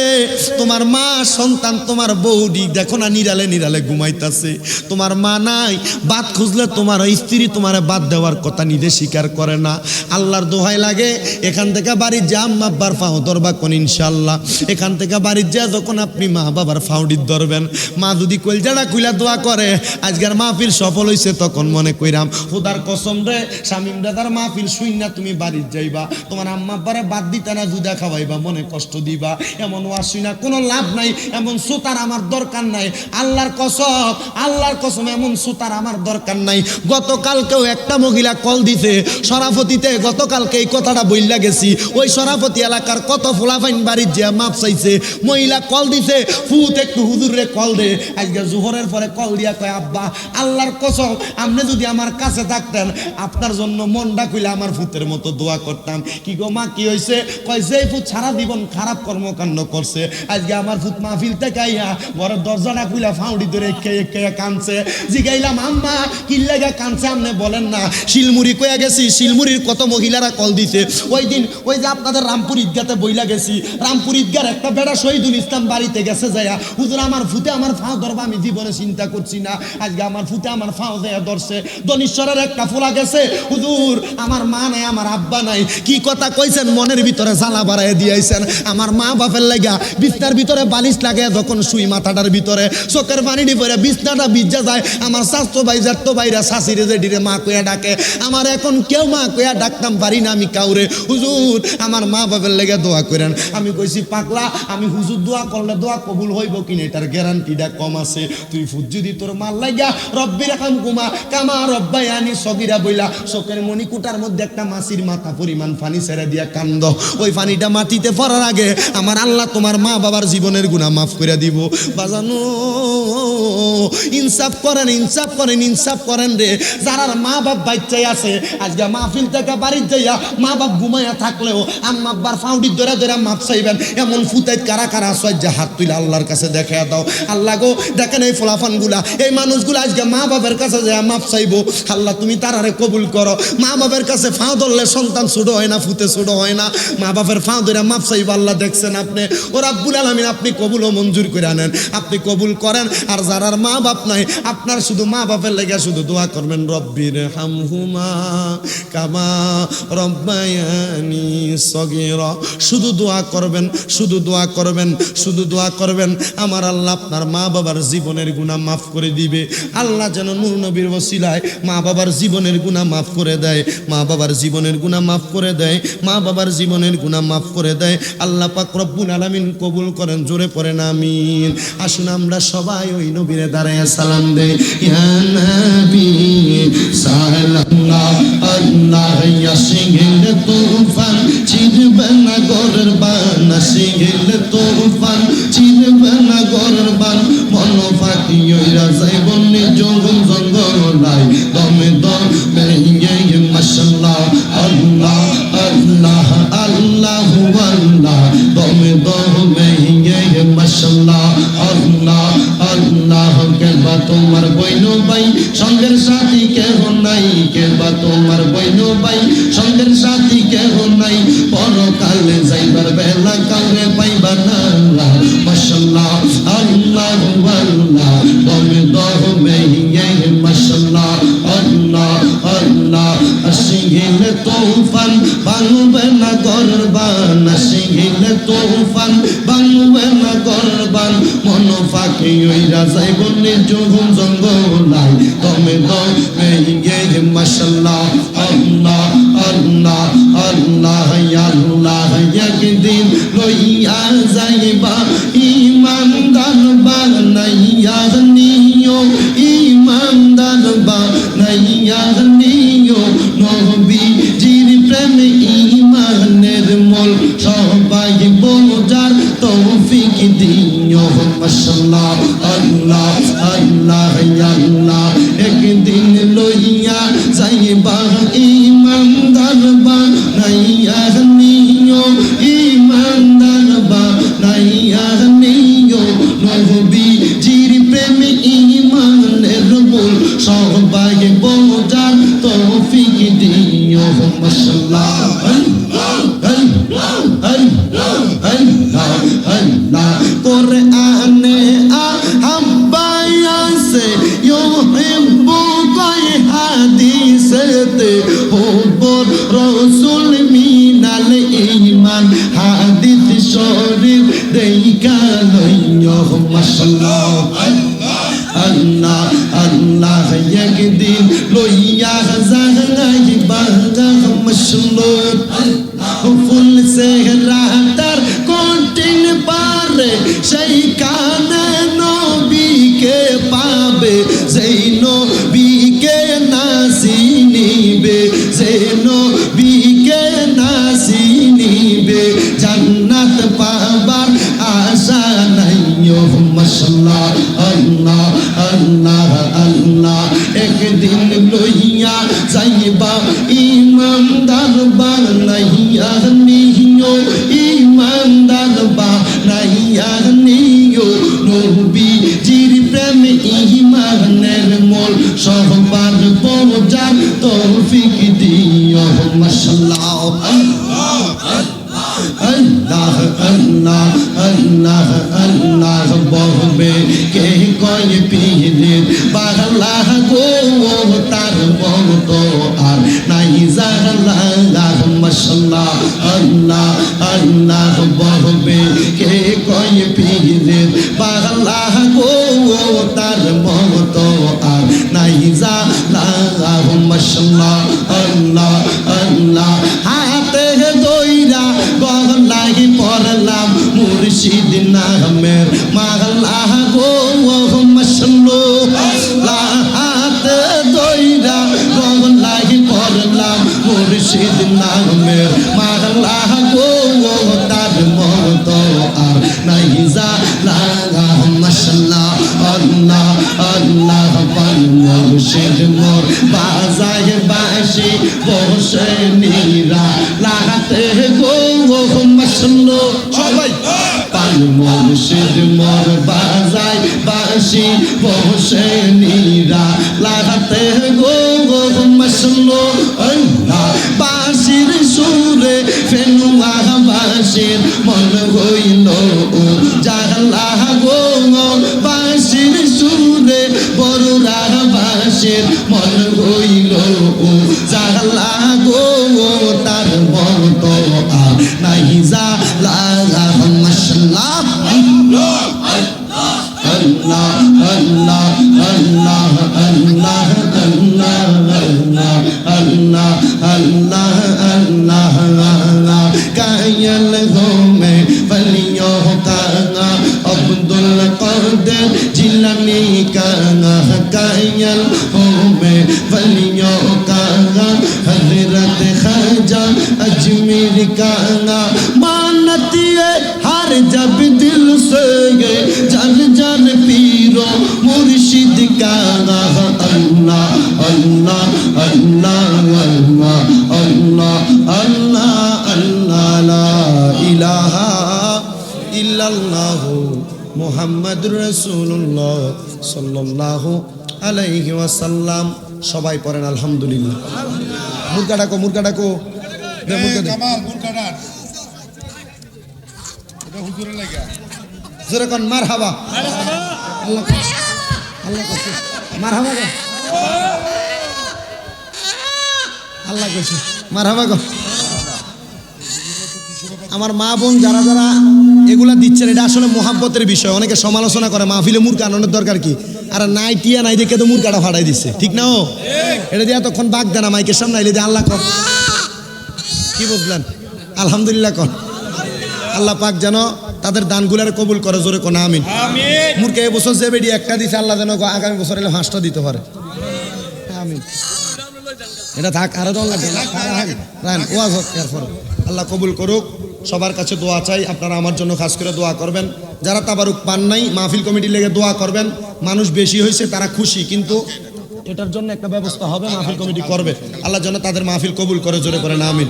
তোমার মা সন্তান তোমার বউডি দেখো না নিরালে নিরালে ঘুমাইতেছে, তোমার মা নাই, বাদ খুঁজলে তোমার স্ত্রী তোমার বাদ দেওয়ার কথা নিজে স্বীকার করে না। আল্লাহর দোহাই লাগে এখান থেকে বাড়ির যা আম্মা আব্বার ফাও ধরবা কোন ইনশাল্লাহ, এখান থেকে বাড়ির যা যখন আপনি মা বাবার ফাউডির ধরবেন, মা যদি কলজাটা খুইলা দোয়া করে আজকের মাহফিল সফল হয়েছে, তখন মনে কইরাম খোদার কসম রে শামিম দাদার মাহফিল শুই না তুমি বাড়ির যাইবা, তোমার আম্মা আব্বারে বাদ দিতে না দুধা খাওয়াইবা, মনে কষ্ট দিবা, এমন ওয়াজ শুই না কোনো লাভ নাই, এমন সুতার আমার দরকার নাই। আল্লাহর কসম, আল্লাহর কসম এমন সুতার আমার দরকার নাই। গতকালকেও একটা মহিলা কল দিতে সরাফতিতে, গতকালকে এই কথাটা বইলা গেছি, ওই সরাফতি এলাকার কত ফোলাফাইন বাড়ির যে মাপ চাইছে, মহিলা কল দিছে, ফুত একটু হুজুরে কল দে, আজকে জোহরের পরে কল দিয়া কয় আব্বা আল্লাহর কসম আপনি যদি আমার কাছে থাকতেন আপনার জন্য মনটা কইলে আমার ফুতের মতো দোয়া করতাম। কি গো মা কি হয়েছে? কয় যে ফুত সারা জীবন খারাপ কর্মকাণ্ড করছে, আজকে আমার ফুত মাহফিল থেকে আইয়া ঘরের দরজাটা খুইলা ফাউডি ধরে খেয়ে খেয়ে কানছে। জিগাইলাম আম্মা কি লাগা কানছে আপনি বলেন না। শিলমুড়ি কয়ে গেছি, শিলমুড়ির কত মহিলারা কল দিছে। ওই দিন ওই যে আপনাদের রামপুর ঈদগাতে বইলা গেছি, রামপুর ঈদগার একটা বেড়া শহীদুল ইসলাম বাড়িতে গেছে যাইয়া, হুজুর আমার ফুতে আমার ফাও ধরবা, আমি জীবনে চিন্তা করছি না, আজকে আমার ফুতে আমার ফাও যাইয়া ধরছে। দনিশ্বরের একটা ফোলা গেছে, হুজুর আমার মা নাই আমার আব্বা নাই, কি কথা কইছেন মনের ভিতরে জ্বালা বাড়াই দিয়েছেন। আমার মা বাপের লাগা বিছনার ভিতরে বালিশ লাগে, যখন শুই মাথাটার ভিতরে চোখের পানি পরে বিছনাটা ভিজা যায়। আমার স্বাস্থ্য ভাই জাতো ভাইরা শাশিরে যে ডিরে মা কইয়া ডাকে, আমার এখন কেউ মা কইয়া ডাকতাম পারি না আমি কাউরে। হুজুর আমার মা বাপের লেগে দোয়া করেন। আমি কইছি পাগলা, আমি হুজুর দোয়া করলে দোয়া কবুল হইব কিনা এটার গ্যারান্টিটা কম আছে। তুই ফুট যদি তোর মাল লাগা রব্বির হামকুমা কামা রব্বায়ানি সগীরা বইলা চোখের মণিকুটার মধ্যে একটা মাছির মাথা পরিমাণ পানি ছেড়ে দিয়া কান্দ, ওই পানিটা মাটিতে পড়ার আগে আমার আল্লাহ তোমার মা বাবার জীবনের গুনাহ মাফ করে দিব। বাজানো ইনসাফ করেন, ইনসাফ করেন, ইনসাফ করেন রে। যারা মা বাপ বাচ্চাই আছে আজকে মাহফিল থেকে বাড়ির যাইয়া মা বাপ ঘুমাইয়া থাকলেও আম্মা আব্বার ফাউডি ধরে ধরে মাপ চাইবেন, এমন ফুতাইত কারা কারা আসয় যে হাত তুলে আল্লাহর কাছে দেখাইয়া দাও। আল্লাহ গো দেখেন এই ফলাফানগুলা, এই মানুষগুলো আজকে মা বাবার কাছে যায় মাপ চাইবো, আল্লাহ তুমি তারারে কবুল করো। মা বাবার কাছে ফাও ধরলে সন্তান ছোট হয় না, ফুতে ছোট হয় না, মা বাপের ফাও ধরে মাপ চাইবো। আল্লাহ দেখছেন আপনি, ও রাব্বুল আলামিন আপনি কবুল ও মঞ্জুর করে আনেন, আপনি কবুল করেন। আর যারার মা বাপ নাই আপনার শুধু মা বাপের লেগে শুধু দোয়া করবেন, রব্বির হামহুমা কামা রব্বায়ানি সগীরা, শুধু দোয়া করবেন, শুধু দোয়া করবেন, শুধু দোয়া করবেন। আমার আল্লাহ আপনার মা বাবার জীবনের গুনাহ মাফ করে দিবে। আল্লাহ যেন নূর নবীর ওসিলায় মা বাবার জীবনের গুনাহ মাফ করে দেয়, মা বাবার জীবনের গুনাহ মাফ করে দেয়, মা বাবার জীবনের গুনাহ মাফ করে দেয়। আল্লাহ পাক রব্বুল আলামিন কবুল করেন, জোরে পড়েন আমিন। আসুন আমরা সবাই ওই নবীরে দাঁড়ায় সালাম দেই। ইয়া নবী সাল্লাল্লাহু আল্লাহ ইয়াসিল তুফান চিরবে না গরের বান, আসিল তুফান চিরবে না গরের বান, মন ফাঁকি হইরা যাইব নিজুম জঙ্গলাই, দমে দমে ইয়ে মাশাআল্লাহ আল্লাহ আল্লাহ আল্লাহ আল্লাহ, দমে দমে ইয়ে মাশাআল্লাহ আল্লাহ আল্লাহ। কেবা তোমার বইনো ভাই সঙ্গের সাথী কেহ নাই, কেবা তোমার বইনো ভাই সঙ্গের সাথী কেহ নাই, পরকালে যাইবার বেলা কাউরে পাইবা না। মাশাআল্লাহ আল্লাহ আল্লাহ, দমে দমে ইয়ে মাশাআল্লাহ আল্লাহ আল্লাহ। আসিল তুফান ভাঙবে না গরবান, আসিল তুফান ভাঙবে না গরবান, মন ফাঁকি হইরা যাইব নিজুম জঙ্গলাই, দমে দমে ইয়ে মাশাআল্লাহ আল্লাহ আল্লাহ আল্লাহ আল্লাহ। একদিন লইয়া যাইবা ইমানদার বানাইয়া নিও, ইমানদার বানাইয়া নিও, নবীজির প্রেমে ইমানের মোল সবাই বোঝার তৌফিক দিও। মাশাআল্লাহ আল্লাহ আল্লাহ আল্লাহ। একদিন লইয়া যাইবা ইমানদার বানাইয়া নিও, ইমানদার বানাইয়া নিও, নবীজির প্রেমে ইমানের মোল সবাই বোঝার তৌফিক দিও। মাশাআল্লাহ আল্লাহ আল্লাহ আল্লাহ। দে হুব্বুর রাসূল মিনাল ঈমান হাদিস শরীফ দেইখা লইও মাশাআল্লাহ আল্লাহ আল্লাহ একদিন লইয়া যাই বাগা মাশাআল্লাহ ফুল সে রাতার কঠিন পারে সেই কানে নবীকে পাবে সেই নবীকে নাসিনিবে সেই নবীকে নাসিনিবে জান্নাত পাবার আশা নাই ও মাশাআল্লাহ আল্লাহ আল্লাহ আল্লাহ একদিন লইয়া যাইবা ইমানদার বানাইয়া নিও ইমানদার বানাইয়া নিও নবীজির প্রেম ইমানের মোল সহবার বোঝার তৌফিক দিও মাশাআল্লাহ আল্লাহ আল্লাহ আল্লাহ আল্লাহ বলবে কে কয় পীরের বাংলা গো তার মতো আর নাই জানা মাশাআল্লাহ আল্লাহ আল্লাহ বলবে কে কয় পীরের বাংলা গো তার মতো আর নাই জানা মাশাআল্লাহ আল্লাহ আল্লাহ হাতে দইরা গলায় পড়লাম মুর্শিদ নামের মালা গো মাশাআল্লাহ হাতে দইরা গলায় পড়লাম মুর্শিদ নামের মালা গো তার মতো আর নাই জানা মাশাআল্লাহ আল্লাহ আল্লাহ পাল মুর্শিদ মোর বাজায় বাঁশি বসে নীরা লাগাতে গো মাশাআল্লাহ সবাই পাল মুর্শিদ মোর বাজায় বাঁশি বসে নীরা লাগাতে গো মাশাআল্লাহ আল্লাহ বাঁশির সুরে ফেনুয়া বাঁশির মন হইল ও জালা গো বাঁশির সুরে বড়রা বাঁশির মন হইল ও জালা গো তার মতো আর নাই জালা মাশাআল্লাহ আল্লাহ আল্লাহ আল্লাহ আল্লাহ আল্লাহ আল্লাহ আল্লাহ আল্লাহ আল্লাহ কায়াল গো মে বলিও কাঙ্গা আব্দুল কাদের জিলানি কাঙ্গা কায়াল গো মে বলিও কাঙ্গা হযরত খাজা अजमेर कांगा मानती है हर जब दिल से जन जन पीरो मुर्शिद कांगा अल्लाह अल्लाह अल्लाह अल्लाह अल्लाह अल्लाह ला इलाहा इल्लल्लाह मुहम्मदुर रसूलुल्लाह सल्लल्लाहु अलैहि वसल्लम সবাই পড়েন আলহামদুলিল্লাহ মুরগা ডাকো মুরগা ডাকো কামাল মুরগা ডাক এটা হুজুরের লাগা জোরে কোন মারহাবা আল্লাহ আল্লাহ কইছে মারহাবা গো আল্লাহ কইছে মারহাবা গো আমার মা বোন যারা যারা এগুলা দিচ্ছেন এটা আসলে মোহাব্বতের বিষয় অনেকে সমালোচনা করে মাহফিলে মুরগা আনানোর দরকার কি আর নাই টিয়া নাই দেখে তো মুরগাটা ফাটাই দিচ্ছে ঠিক না ও এটা দিয়ে এতক্ষণ বাগ দেনা মাইকের সামনে আইলে দিয়ে আল্লাহ কর কি বুঝলেন আলহামদুলিল্লাহ কর আল্লাহ পাক যেন তাদের দানগুলার কবুল করে জোরে কোন আমিন মুরগা এবছর যে বেডি একটা দিছে আল্লাহ যেন আগামী বছর এলে 5টা দিতে পারে আমিন এটা থাক আরো দল লাগে রান ওয়াজ হোক এরপর আল্লাহ কবুল করুক সবার কাছে দোয়া চাই আপনারা আমার জন্য খাস করে দোয়া করবেন যারা তাবারুক পান নাই মাহফিল কমিটির লেগে দোয়া করবেন মানুষ বেশি হয়েছে তারা খুশি কিন্তু এটার জন্য একটা ব্যবস্থা হবে মাহফিল কমিটি করবে আল্লাহ যেন তাদের মাহফিল কবুল করে জোরে করে না আমিন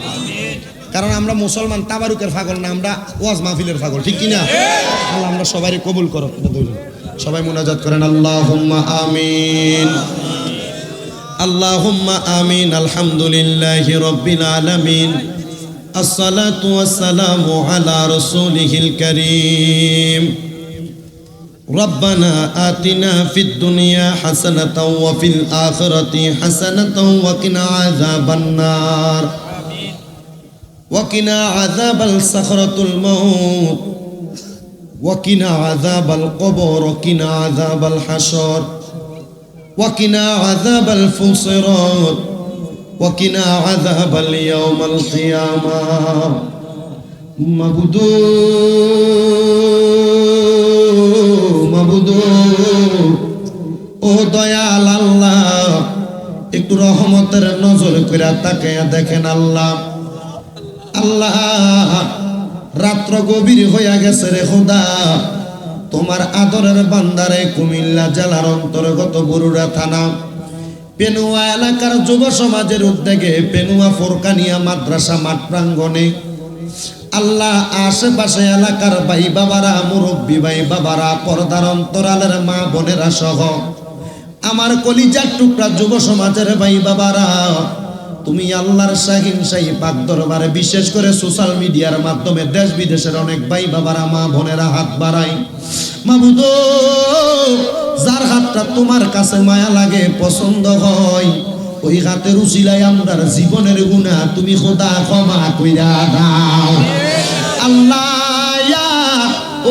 কারণ আমরা মুসলমান তাবারুকের পাগল না আমরা ওয়াজ মাহফিলের পাগল ঠিক কি না আল্লাহ আমরা সবাই কবুল করো সবাই মুনাজাত করেন আল্লাহুম্মা আমিন আল্লাহুম্মা আমিন আলহামদুলিল্লাহি রাব্বিল আলামিন الصلاة والسلام على رسوله الكريم ربنا آتنا في الدنيا حسنة وفي الآخرة حسنة وقنا عذاب النار وقنا عذاب الصخرة الموت وقنا عذاب القبر وقنا عذاب الحشر وقنا عذاب الفصرات وقنا عذاب اليوم القيامة মাবুদু ও দয়াল আল্লাহ একটু রহমতের নজর করে তাকায়া দেখেন আল্লাহ। আল্লাহ রাত্র গভীর হইয়া গেছে রে খোদা, তোমার আদরের বান্দারে কুমিল্লা জেলার অন্তর্গত বরুড়া থানা পেনুয়া এলাকার যুব সমাজের উদ্যোগে পেনুয়া ফোরকানিয়া মাদ্রাসা মাঠ প্রাঙ্গণে আল্লাহ আশেপাশে এলাকার ভাই বাবারা, মুরব্বী ভাই বাবারা, পর্দার অন্তরালের মা বোনেরা সহ আমার কলিজার টুকরা যুব সমাজের ভাই বাবারা, তুমি আল্লাহর শাহিন শাহী পাক দরবারে বিশেষ করে সোশ্যাল মিডিয়ার মাধ্যমে দেশ বিদেশের অনেক ভাই বাবারা, মা বোনেরা হাত বাড়াই। মাবুদ, যার হাতটা তোমার কাছে মায়া লাগে, পছন্দ হয়, ওই হাতের উসিলায় আমরার জীবনের গুনাহ তুমি খোদা ক্ষমা কইরা দাও। আল্লাহ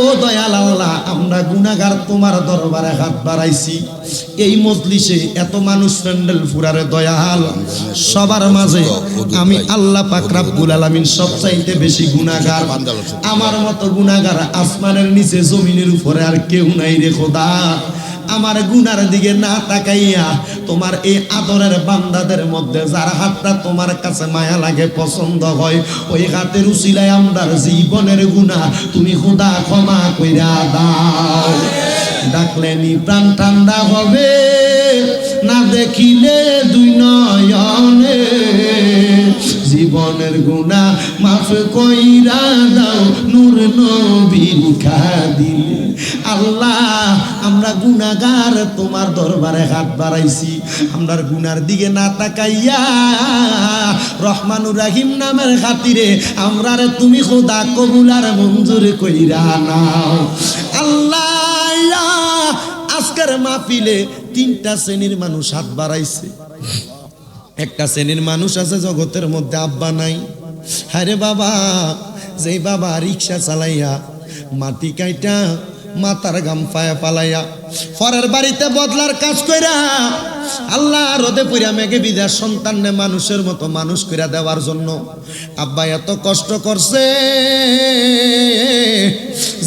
ও দয়াল আল্লাহ, আমরা গুনাহগার তোমার দরবারে হাত বাড়াইছি। এই মজলিসে এত মানুষ প্যান্ডেল ফুরারে দয়াল, সবার মাঝে আমি আল্লাহ পাক রব্বুল আলামিন সবচাইতে বেশি গুনাহগার। আমার মতো গুনাহগার আসমানের নিচে জমিনের উপরে আর কেউ নাই রে খোদা। আমার গুনার দিকে না তাকাইয়া তোমার এই আদরের বান্দাদের মধ্যে যার হাতটা তোমার কাছে মায়া লাগে, পছন্দ হয়, ওই হাতের উসিলায় আমরার জীবনের গুনাহ তুমি খোদা ক্ষমা কইরা দাও। ডাকলে নি প্রাণ ঠান্ডা হবে, না দেখিলে দুই নয়নে, জীবনের গুনাহ মাফ কইরা দাও নূর নবীর খাদিলে। আল্লাহ আমরা গুনাহগার তোমার দরবারে হাত বাড়াইছি, আমরার গুনার দিকে না তাকাইয়া রহমানুর রহিম নামের খাতিরে আমরারে তুমি খোদা কবুল আর মঞ্জুর কইরা নাও। আল্লাহ আজকের মাহফিলে তিনটা শ্রেণীর মানুষ হাত বাড়াইছে। একটা শ্রেণীর মানুষ আছে জগতের মধ্যে আব্বা নাই। আরে বাবা, যেই বাবা রিক্সা চালাইয়া মাটি কাইটা মাথার গাম পায়া পালাইয়া পরের বাড়িতে বদলার কাজ কইরা আল্লাহ রোদে পুরা মেঘে বিদার সন্তাননে মানুষের মতো মানুষ কইরা দেওয়ার জন্য আব্বা এত কষ্ট করছে।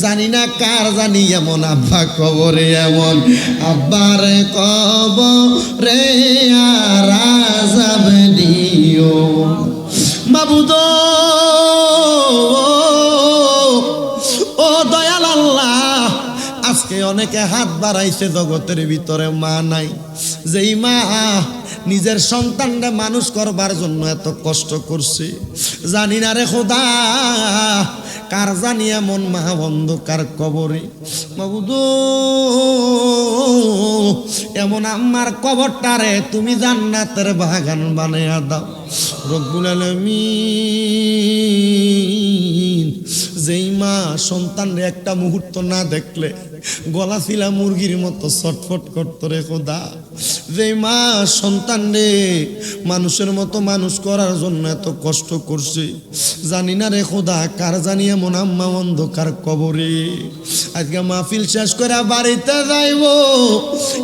জানি না কার জানি এমন আব্বা কবরে, এমন আব্বার কবরে আর আযাব দিও মাবুদ। ও দয়াল আল্লাহ, আজকে অনেকে হাত বাড়াইছে জগতের ভিতরে মা নাই, যেই মা নিজের সন্তানরা মানুষ করবার জন্য এত কষ্ট করছে। জানি না রে খোদা কার জানি এমন মা অন্ধকার কবরে। মাবুদ, এমন আমার কবরটারে তুমি জান্নাতের বাগান বানাইয়া দাও রব্বুল আলামিন। যেই মা সন্তানরে একটা মুহূর্ত না দেখলে গলা ছিলা মুরগির মতো ছটফট করতো রে খোদা, যেই মা সন্তানরে মানুষের মতো মানুষ করার জন্য এত কষ্ট করছে, জানি না রে খোদা কার জানি এমন আম্মা অন্ধকার কবরে। আজকে মাহফিল শেষ করে বাড়িতে যাইব,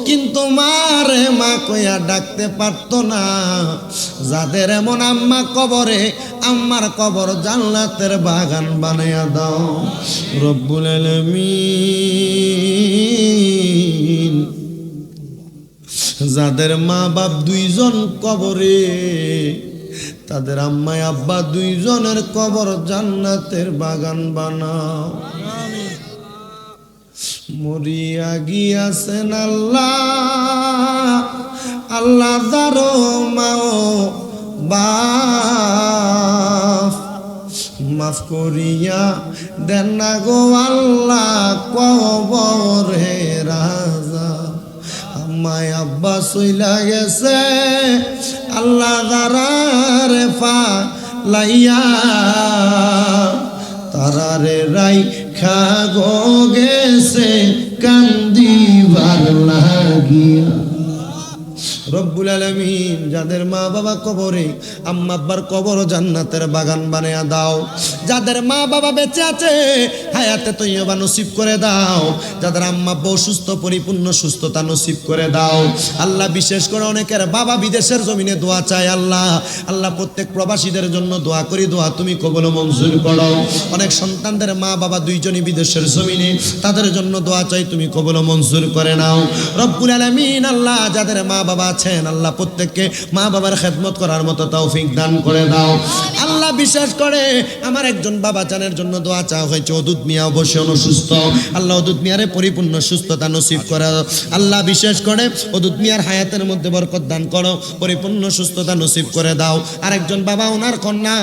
কিন্তু মা রে মা কইয়া ডাকতে পারতো না। যাদের এমন আম্মা কবরে, আম্মার কবর জান্নাতের বাগান বানাইয়া দাও রব্বুল আলামিন। যাদের মা বাপ দুইজন কবরে, তাদের আম্মায় আব্বা দুইজনের কবর জান্নাতের বাগান বানাও। মরিয়া গিয়াছেন আল্লাহ, আল্লাহ দারো মাও বাপ, মাফ করিয়া দেন না গো আল্লাহ কবরে রাজা। আম্মায় আব্বা চইলা গেছে আল্লাহ দারারে ফালাইয়া, তারারে রাই খাগো গেছে কান গিয়া রব্বুল আলামিন যাদের মা বাবা কবরে, আম্মা আব্বার কবর জান্নাতের বাগান বানিয়ে দাও। যাদের মা বাবা বেঁচে আছে হায়াতে তৈয়বা নসিব করে দাও। যাদের আম্মা আব্বা অসুস্থ পরিপূর্ণ সুস্থতা নসিব করে দাও। আল্লাহ বিশেষ করে অনেকের বাবা বিদেশের জমিনে দোয়া চায় আল্লাহ। আল্লাহ প্রত্যেক প্রবাসীদের জন্য দোয়া করি, দোয়া তুমি কবুল ও মঞ্জুর করো। অনেক সন্তানদের মা বাবা দুইজনই বিদেশের জমিনে, তাদের জন্য দোয়া চাই তুমি কবুল ও মঞ্জুর করে নাও রব্বুল আলামিন। আল্লাহ যাদের মা বাবা আছেন আল্লাহ প্রত্যেককে মা বাবার খেদমত করার মতো তৌফিক দান করে দাও আল্লাহ। বিশেষ করে আমার একজন বাবা জানের জন্য দোয়া চাওয়া হয়েছে, অদুত মিয়া অবশ্যই অসুস্থ। আল্লাহ অদুত মিয়ারে পরিপূর্ণ সুস্থতা নসিব করে আল্লাহ। বিশেষ করে অদুত মিয়ার হায়াতের মধ্যে বরকত দান করো, পরিপূর্ণ সুস্থতা নসিব করে দাও। আরেকজন বাবা ওনার কন্যা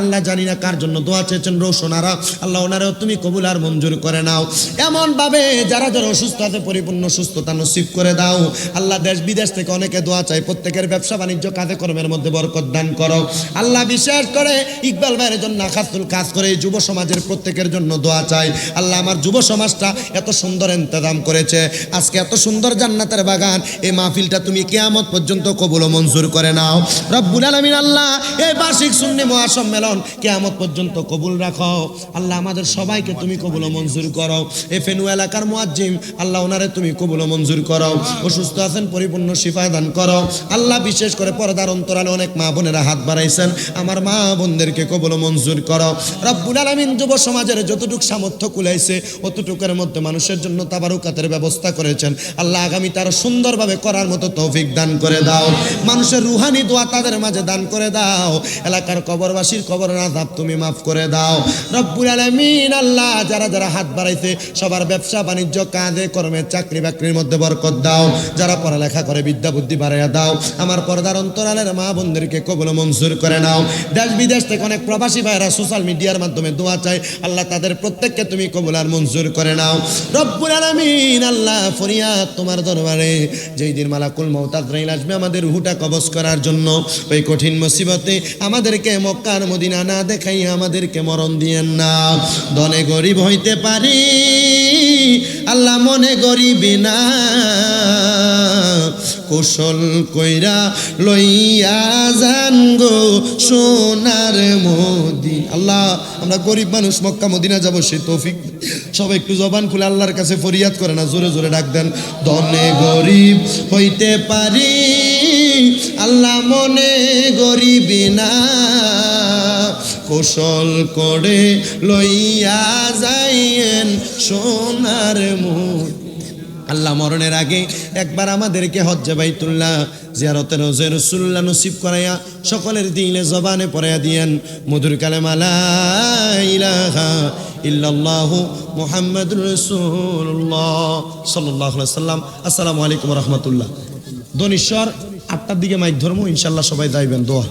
আল্লাহ জানি না কার জন্য দোয়া চেয়েছেন, রোশনারা আল্লাহ ওনারেও তুমি কবুল আর মঞ্জুর করে নাও। এমন ভাবে যারা যারা অসুস্থ আছে পরিপূর্ণ সুস্থতা নসিব করে দাও আল্লাহ। দেশ বিদেশ থেকে অনেকে দোয়া চাই, প্রত্যেকের ব্যবসা বাণিজ্য কাজে কর্মের মধ্যে বরকত দান করো আল্লাহ। বিশেষ করে ইকবাল ভাইয়ের জন্য খাসুল কাজ করে যুব সমাজের প্রত্যেকের জন্য দোয়া চাই আল্লাহ। আমার যুব সমাজটা এত সুন্দর ইন্তজাম করেছে, আজকে এত সুন্দর জান্নাতের বাগান, এই মাহফিলটা তুমি কিয়ামত পর্যন্ত কবুল ও মঞ্জুর করে নাও রব্বুল আলামিন। আল্লাহ এই বার্ষিক সুন্নি মহাসম্মেলন কিয়ামত পর্যন্ত কবুল রাখো আল্লাহ। আমাদের সবাইকে তুমি কবুল ও মঞ্জুর করো। এই ফেনু এলাকার মুয়াজ্জিম আল্লাহ ওনারে তুমি কবুল ও মঞ্জুর করো। অসুস্থ আছেন পরিপূর্ণ শিফা দান করো আল্লাহ। বিশেষ করে পর্দার অন্তরালে অনেক মা বোনেরা হাত বাড়াইছেন, আমার মা বোনদেরকে কবুল ও মঞ্জুর করো রব্বুল আলামিন। যুব সমাজের যতটুকু সামর্থ্য কুলাইছে অতটুকুর মধ্যে মানুষের জন্য তাবারুকাতের ব্যবস্থা করেছেন আল্লাহ। আগামী তার সুন্দরভাবে করার মতো তৌফিক দান করে দাও। মানুষের রুহানি দোয়া তাদের মাঝে দান করে দাও। এলাকার কবরবাসীর কবরের আযাব তুমি মাফ করে দাও রব্বুল আলামিন। আল্লাহ যারা যারা হাত বাড়াইছে সবার ব্যবসা বাণিজ্য কাজে কর্মে চাকরি বাকরির মধ্যে বরকত দাও। যারা পড়ালেখা করে বিদ্যা বুদ্ধি বাড়াইয়া দাও। আমার পর্দার অন্তরালের মা বোনদেরকে কবুল ও মঞ্জুর করে নাও। দেশ বিদেশ থেকে অনেক প্রবাসী ভাইরা সোশ্যাল মিডিয়ার মাধ্যমে দোয়া চাই আল্লাহ, তাদের প্রত্যেককে তুমি কবুল আর মঞ্জুর করে নাও রব্বুল আলামিন। আল্লাহ ফরিয়াদ তোমার দরবারে, যেই দিন মালাকুল মউত আজরাইল আসবে আমাদের রূহটা কবজ করার জন্য, ওই কঠিন মুসিবতে আমাদেরকে মক্কার মদিনা না দেখাইয়া আমাদেরকে মরণ দিয়েন না। ধনে গরিব হইতে পারি আল্লাহ, মনে গরিব না, কুশল কইরা লইয়া যান গো সোনার মদিনা। আল্লাহ আমরা গরিব মানুষ মক্কা মদিনা যাব, সেই তৌফিক সবাই একটু জবান খুলে আল্লাহর কাছে ফরিয়াদ করে না, জোরে জোরে ডাক দেন। ধনে গরিব হইতে পারি আল্লাহ, মনে গরিব না, কুশল করে লইয়া যাইয়েন সোনার মদিনা। আল্লাহ মরণের আগে একবার আমাদেরকে হজ্জে বাইতুল্লাহ জিয়ারতে রোজে রাসূলুল্লাহ নসিব করাইয়া সকলের দিলে জবানে পড়াইয়া দিয়েন মধুর কালেমা লা ইলাহা ইল্লাল্লাহু মুহাম্মাদুর রাসূলুল্লাহ সাল্লাল্লাহু আলাইহি ওয়াসাল্লাম। আসসালামু আলাইকুম ওয়া রাহমাতুল্লাহ। দনিশ্বর 8টার দিকে মাইক ধর্ম, ইনশাআল্লাহ সবাই যাইবেন দোয়া।